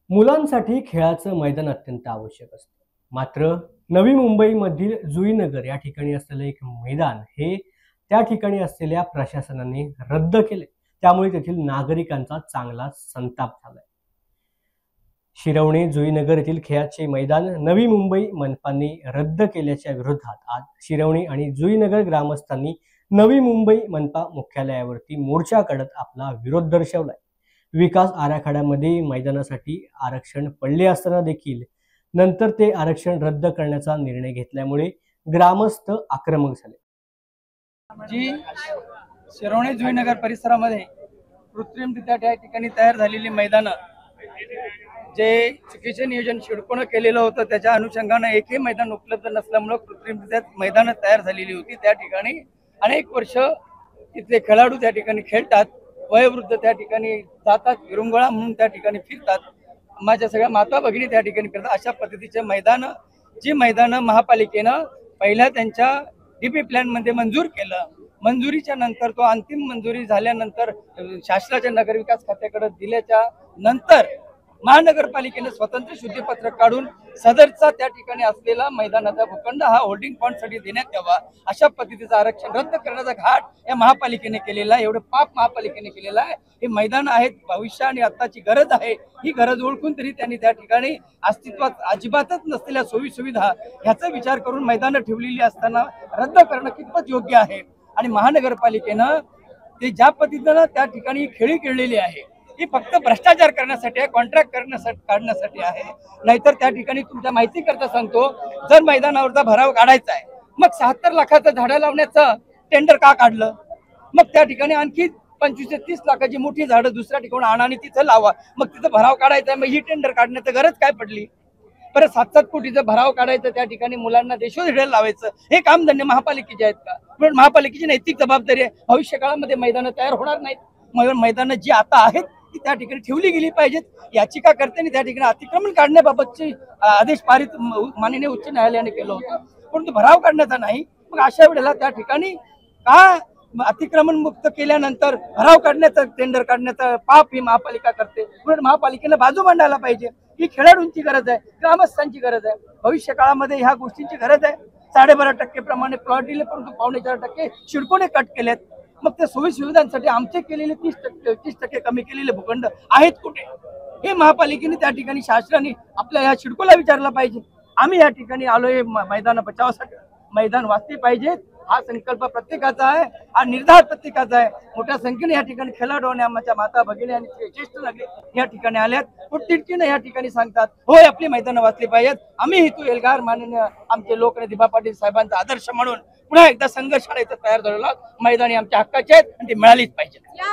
मुलांसाठी खेळाचं मैदान अत्यंत आवश्यक असतं. मात्र नवी मुंबईमधील जुईनगर या ठिकाणी असलेलं एक मैदान हे त्या ठिकाणी असलेल्या प्रशासनाने रद्द केले. त्यामुळे तेथील नागरिकांचा चांगला संताप झालाय. शिरवणे जुईनगर येथील खेळाचे मैदान नवी मुंबई मनपाने रद्द केल्याच्या विरोधात आज शिरवणे आणि जुईनगर ग्रामस्थांनी नवी मुंबई मनपा मुख्यालयावरती मोर्चा काढत आपला विरोध दर्शवलाय. विकास आराखड्यामध्ये मैदानासाठी आरक्षण पडले असताना देखील नंतर ते आरक्षण रद्द करण्याचा निर्णय घेतल्यामुळे ग्रामस्थ आक्रमक झाले. जी शिरवणे जुईनगर परिसरामध्ये कृत्रिमरित्या त्या ठिकाणी तयार झालेली मैदानं जे चुकीचे नियोजन शिडकोनं केलेलं होतं त्याच्या अनुषंगानं एकही मैदान उपलब्ध नसल्यामुळे कृत्रिमरित्या मैदानं तयार झालेली होती. त्या ठिकाणी अनेक वर्ष तिथले खेळाडू त्या ठिकाणी खेळतात, वयोवृद्ध त्या ठिकाणी जातात, विरंगुळा म्हणून त्या ठिकाणी फिरतात, माझ्या सगळ्या माता भगिनी त्या ठिकाणी फिरतात. अशा पद्धतीचे मैदानं महापालिकेनं पहिल्या त्यांच्या डीपी प्लॅनमध्ये मंजूर केलं. मंजुरीच्या नंतर तो अंतिम मंजुरी झाल्यानंतर शासनाच्या नगरविकास खात्याकडे दिल्याच्या नंतर महानगरपालिकेने स्वतंत्र शुद्धीपत्रक काढून सदरचा त्या ठिकाणी असलेला मैदानाचा भूखंड हा होल्डिंग पॉईंटसाठी देण्यात यावा अशा पद्धतीचं आरक्षण रद्द करण्याचा घाट या महापालिकेने केलेला आहे. एवढं पाप महापालिकेने केलेलं आहे. हे मैदान आहेत, भविष्य आणि आत्ताची गरज आहे. ही गरज ओळखून तरी त्यांनी त्या ठिकाणी अस्तित्वात अजिबातच नसलेल्या सोयी सुविधा ह्याचा विचार करून मैदानं ठेवलेली असताना रद्द करणं कितपत योग्य आहे. आणि महानगरपालिकेनं ते ज्या पद्धतीनं त्या ठिकाणी खेळी खेळलेली आहे ही फक्त भ्रष्टाचार करण्यासाठी आहे, कॉन्ट्रॅक्ट काढण्यासाठी आहे. नाहीतर त्या ठिकाणी तुमच्या माहिती करता सांगतो, जर मैदानावरचा भराव काढायचा आहे मग 76 लाखाचं झाडं लावण्याचं टेंडर का काढलं? मग त्या ठिकाणी आणखी 25 ते 30 लाखाची मोठी झाडं दुसऱ्या ठिकाणी आणा आणि तिथं लावा. मग तिथं भराव काढायचा आहे, मग ही टेंडर काढण्याची गरज काय पडली? परत 7-7 कोटीचं भराव काढायचं, त्या ठिकाणी मुलांना देशोधडीला लावायचं, हे काम धंदे महापालिकेचे आहेत का? पण महापालिकेची नैतिक जबाबदारी आहे. भविष्य काळामध्ये मैदानं तयार होणार नाहीत. मैदानं जी आता आहेत ती त्या ठिकाणी ठेवली गेली पाहिजेत. याचिकाकर्त्यांनी त्या ठिकाणी अतिक्रमण काढण्याबाबतचे आदेश पारित माननीय उच्च न्यायालयाने केलं होतं, परंतु भराव काढण्याचा नाही. मग अशा वेळेला त्या ठिकाणी का अतिक्रमण मुक्त केल्यानंतर भराव काढण्याचं टेंडर काढण्याचं पाप ही महापालिका करते? म्हणून महापालिकेने बाजू मांडायला पाहिजे. ही खेळाडूंची गरज आहे, ग्रामस्थांची गरज आहे, भविष्य काळामध्ये ह्या गोष्टींची गरज आहे. 12.5% प्रमाणे प्लॉट दिले, परंतु 4.25% शिडकोने कट केलेत. मग त्या सोयी सुविधांसाठी आमचे केलेले 30% कमी केलेले भूखंड आहेत कुठे? हे महापालिकेने त्या ठिकाणी शासनाने आपल्या या शिडकोला विचारलं पाहिजे. आम्ही या ठिकाणी आलोय मैदान बचावासाठी, मैदान वाचले पाहिजेत हा संकल्प प्रत्येकाचा आहे, हा निर्धार प्रत्येकाचा आहे. मोठ्या संख्येने या ठिकाणी खेळाडू आणि आमच्या माता भगिनी आणि ज्येष्ठ नागरिक या ठिकाणी आल्यात. तिडकीने या ठिकाणी सांगतात होय आपली मैदानं वाचली पाहिजेत. आम्ही हेतू एल्गार माननीय आमचे लोकनेते दिबा पाटील साहेबांचा आदर्श म्हणून पुन्हा एकदा संघर्ष तयार झालेला मैदानी आमच्या हक्काचे आहेत आणि ती मिळालीच पाहिजे.